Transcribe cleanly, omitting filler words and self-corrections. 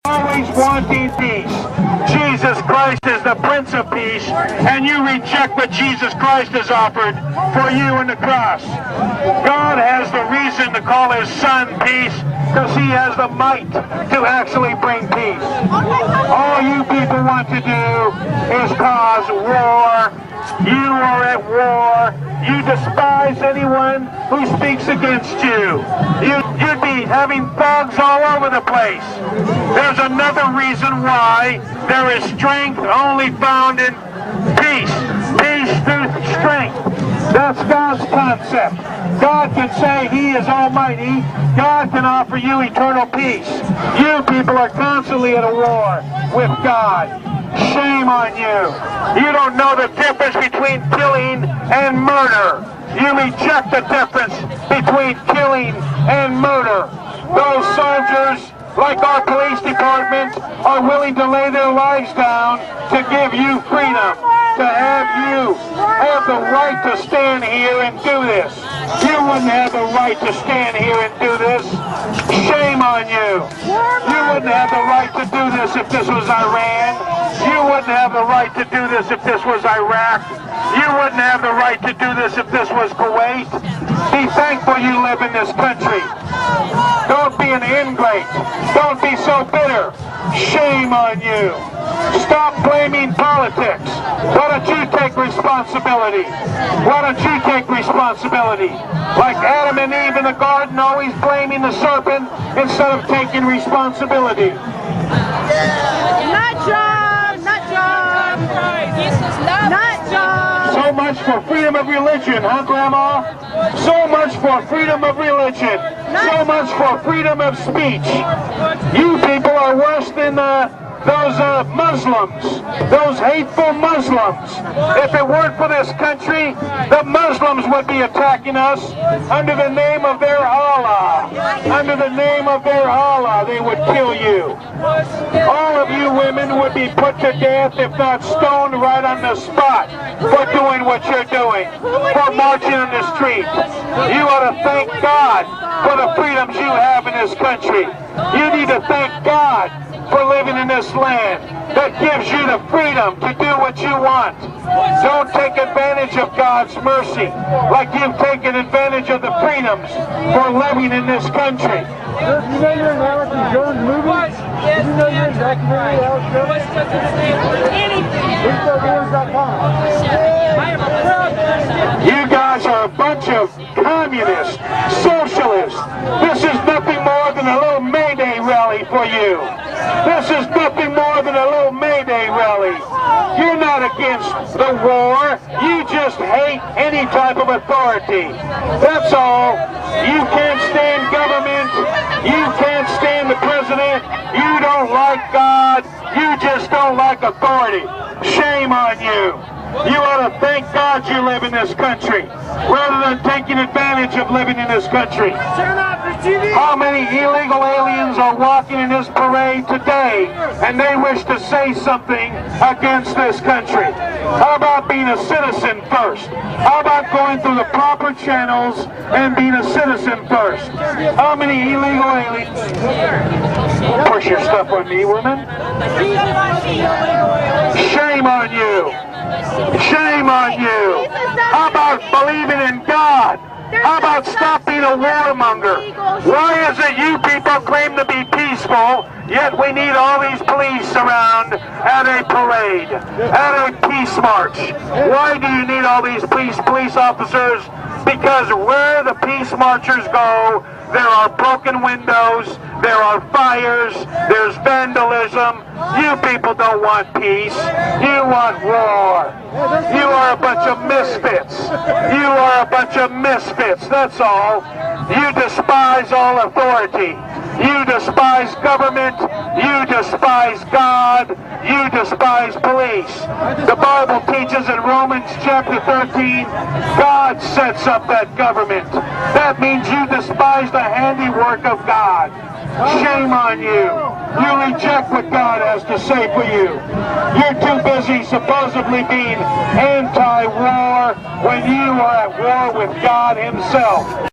Always wanting peace. Jesus Christ is the Prince of Peace, and you reject what Jesus Christ has offered for you on the cross. God has the reason to call his Son peace, because he has the might to actually bring peace. All you people want to do is cause war. You are at war. You despise anyone who speaks against you. You'd be having thugs all over the place. There's another reason why there is strength only found in peace. Peace through strength. That's God's concept. God can say he is almighty. God can offer you eternal peace. You people are constantly at a war with God. Shame on you. You don't know the difference between killing and murder. You reject the difference between killing and murder. Those soldiers, like our police department, are willing to lay their lives down to give you freedom, to have you have the right to stand here and do this. You wouldn't have the right to stand here and do this. Shame on you. You wouldn't have the right to do this if this was Iran. You wouldn't have the right to do this if this was Iraq. You wouldn't have the right to do this if this was Kuwait. Be thankful you live in this country. Don't be an ingrate. Don't be so bitter. Shame on you. Stop blaming politics. Why don't you take responsibility? Why don't you take responsibility? Like Adam and Eve in the garden, always blaming the serpent instead of taking responsibility. Not John! Not John! Not John! So much for freedom of religion, huh, Grandma? So much for freedom of religion. So much for freedom of speech. You people are worse than those Muslims, those hateful Muslims. If it weren't for this country, the Muslims would be attacking us under the name of their Allah. Under the name of their Allah, they would kill you. All of you women would be put to death, if not stoned right on the spot, for doing what you're doing, for marching in the street. You ought to thank God for the freedoms you have in this country. You need to thank God for living in this land that gives you the freedom to do what you want. Don't take advantage of God's mercy like you've taken advantage of the freedoms for living in this country. You know you're in Alex Jones movie? You know you're in documentary Alex Jones? You guys are a bunch of communists, socialists. This is nothing more than a little Mayday rally for you. This is nothing more than a little Mayday rally. You're not against the war. You just hate any type of authority. That's all. You can't stand government. You can't stand the president. You don't like God. You just don't like authority. Shame on you. You ought to thank God you live in this country, rather than taking advantage of living in this country. How many illegal aliens are walking in this parade today, and they wish to say something against this country? How about being a citizen first? How about going through the proper channels and being a citizen first? How many illegal aliens? Push your stuff on me, women. Shame on you. Shame on you. How about believing in God? How about stop being a warmonger? Why is it you people claim to be peaceful, yet we need all these police around at a parade, at a peace march? Why do you need all these police officers? Because where the peace marchers go, there are broken windows, there are fires, there's vandalism. You people don't want peace. You want war. You are a bunch of misfits. You are a bunch of misfits, that's all. You despise all authority. You despise government. You despise God. You despise police. The Bible teaches in Romans chapter 13, God sets up that government. That means you despise the handiwork of God. Shame on you. You reject what God has to say for you. You're too busy supposedly being anti-war when you are at war with God himself.